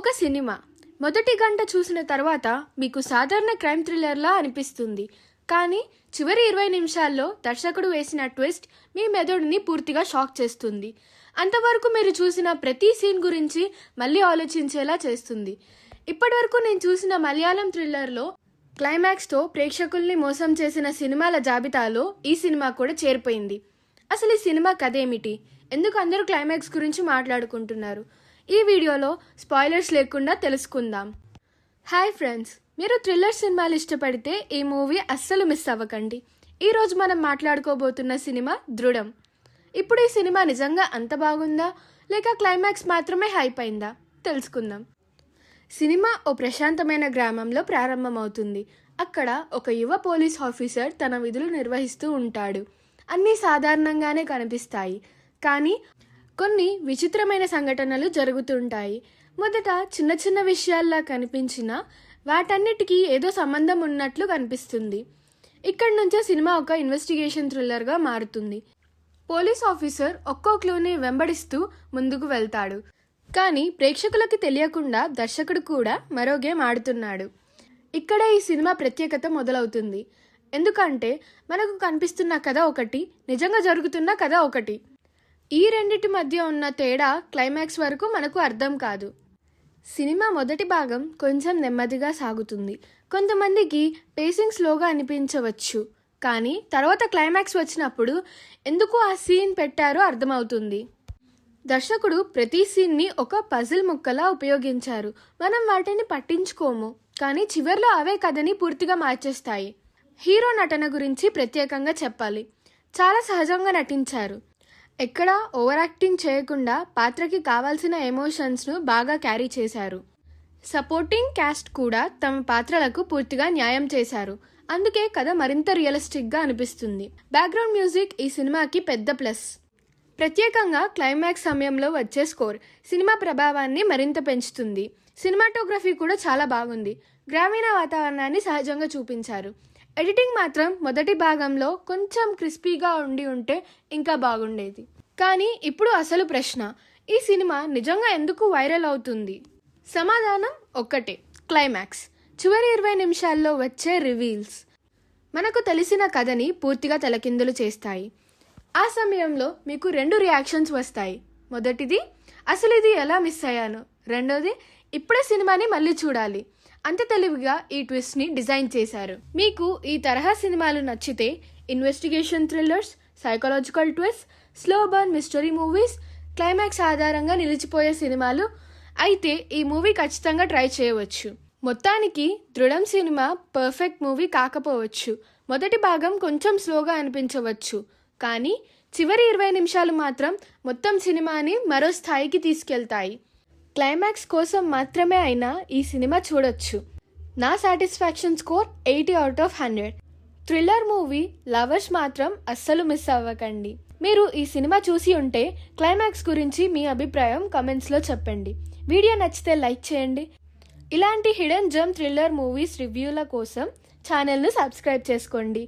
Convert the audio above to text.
ఒక సినిమా మొదటి గంట చూసిన తర్వాత మీకు సాధారణ క్రైమ్ థ్రిల్లర్లా అనిపిస్తుంది. కానీ చివరి 20 నిమిషాల్లో దర్శకుడు వేసిన ట్విస్ట్ మీ మెదడుని పూర్తిగా షాక్ చేస్తుంది. అంతవరకు మీరు చూసిన ప్రతి సీన్ గురించి మళ్ళీ ఆలోచించేలా చేస్తుంది. ఇప్పటివరకు నేను చూసిన మలయాళం థ్రిల్లర్లో క్లైమాక్స్తో ప్రేక్షకుల్ని మోసం చేసిన సినిమాల జాబితాలో ఈ సినిమా కూడా చేరిపోయింది. అసలు ఈ సినిమా కథ ఏమిటి? ఎందుకు అందరూ క్లైమాక్స్ గురించి మాట్లాడుకుంటున్నారు? ఈ వీడియోలో స్పాయిలర్స్ లేకుండా తెలుసుకుందాం. హాయ్ ఫ్రెండ్స్, మీరు థ్రిల్లర్ సినిమాలు ఇష్టపడితే ఈ మూవీ అస్సలు మిస్ అవ్వకండి. ఈరోజు మనం మాట్లాడుకోబోతున్న సినిమా దృఢం. ఇప్పుడు ఈ సినిమా నిజంగా అంత బాగుందా లేక క్లైమాక్స్ మాత్రమే హైప్ అయిందా తెలుసుకుందాం. సినిమా ఓ ప్రశాంతమైన గ్రామంలో ప్రారంభమవుతుంది. అక్కడ ఒక యువ పోలీస్ ఆఫీసర్ తన విధులు నిర్వహిస్తూ ఉంటాడు. అన్నీ సాధారణంగానే కనిపిస్తాయి, కానీ కొన్ని విచిత్రమైన సంఘటనలు జరుగుతుంటాయి. మొదట చిన్న చిన్న విషయాల్లా కనిపించినా వాటన్నిటికీ ఏదో సంబంధం ఉన్నట్లు కనిపిస్తుంది. ఇక్కడి నుంచే సినిమా ఒక ఇన్వెస్టిగేషన్ థ్రిల్లర్గా మారుతుంది. పోలీస్ ఆఫీసర్ ఒక్కో క్లూని వెంబడిస్తూ ముందుకు వెళ్తాడు. కానీ ప్రేక్షకులకి తెలియకుండా దర్శకుడు కూడా మరో గేమ్ ఆడుతున్నాడు. ఇక్కడే ఈ సినిమా ప్రత్యేకత మొదలవుతుంది. ఎందుకంటే మనకు కనిపిస్తున్న కథ ఒకటి, నిజంగా జరుగుతున్న కథ ఒకటి. ఈ రెండిటి మధ్య ఉన్న తేడా క్లైమాక్స్ వరకు మనకు అర్థం కాదు. సినిమా మొదటి భాగం కొంచెం నెమ్మదిగా సాగుతుంది. కొంతమందికి పేసింగ్ స్లోగా అనిపించవచ్చు, కానీ తర్వాత క్లైమాక్స్ వచ్చినప్పుడు ఎందుకు ఆ సీన్ పెట్టారో అర్థమవుతుంది. దర్శకుడు ప్రతి సీన్ని ఒక పజిల్ ముక్కలా ఉపయోగించారు. మనం వాటిని పట్టించుకోము, కానీ చివర్లో అవే కథని పూర్తిగా మార్చేస్తాయి. హీరో నటన గురించి ప్రత్యేకంగా చెప్పాలి. చాలా సహజంగా నటించారు. ఎక్కడా ఓవర్ యాక్టింగ్ చేయకుండా పాత్రకి కావాల్సిన ఎమోషన్స్ను బాగా క్యారీ చేశారు. సపోర్టింగ్ క్యాస్ట్ కూడా తమ పాత్రలకు పూర్తిగా న్యాయం చేశారు. అందుకే కథ మరింత రియలిస్టిక్గా అనిపిస్తుంది. బ్యాక్గ్రౌండ్ మ్యూజిక్ ఈ సినిమాకి పెద్ద ప్లస్. ప్రత్యేకంగా క్లైమాక్స్ సమయంలో వచ్చే స్కోర్ సినిమా ప్రభావాన్ని మరింత పెంచుతుంది. సినిమాటోగ్రఫీ కూడా చాలా బాగుంది. గ్రామీణ వాతావరణాన్ని సహజంగా చూపించారు. ఎడిటింగ్ మాత్రం మొదటి భాగంలో కొంచెం క్రిస్పీగా ఉంటే ఇంకా బాగుండేది. కానీ ఇప్పుడు అసలు ప్రశ్న, ఈ సినిమా నిజంగా ఎందుకు వైరల్ అవుతుంది? సమాధానం ఒక్కటే, క్లైమాక్స్. చివరి 20 నిమిషాల్లో వచ్చే రివీల్స్ మనకు తెలిసిన కథని పూర్తిగా తలకిందులు చేస్తాయి. ఆ సమయంలో మీకు 2 రియాక్షన్స్ వస్తాయి. మొదటిది, అసలు ఇది ఎలా మిస్ అయ్యాను. రెండోది, ఇప్పుడే సినిమాని మళ్ళీ చూడాలి. అంత తెలివిగా ఈ ట్విస్ట్ని డిజైన్ చేశారు. మీకు ఈ తరహా సినిమాలు నచ్చితే investigation thrillers, psychological twist, slow burn mystery movies, climax ఆధారంగా నిలిచిపోయే సినిమాలు అయితే ఈ మూవీ ఖచ్చితంగా ట్రై చేయవచ్చు. మొత్తానికి దృఢం సినిమా పర్ఫెక్ట్ మూవీ కాకపోవచ్చు. మొదటి భాగం కొంచెం స్లోగా అనిపించవచ్చు, కానీ చివరి 20 నిమిషాలు మాత్రం మొత్తం సినిమాని మరో స్థాయికి తీసుకెళ్తాయి. క్లైమాక్స్ కోసం మాత్రమే అయినా ఈ సినిమా చూడొచ్చు. నా satisfaction score 80/100. Thriller movie lovers మాత్రం అస్సలు మిస్ అవ్వకండి. మీరు ఈ సినిమా చూసి ఉంటే క్లైమాక్స్ గురించి మీ అభిప్రాయం కమెంట్స్లో చెప్పండి. వీడియో నచ్చితే లైక్ చేయండి. ఇలాంటి హిడెన్ జెమ్ థ్రిల్లర్ మూవీస్ రివ్యూల కోసం ఛానల్ను సబ్స్క్రైబ్ చేసుకోండి.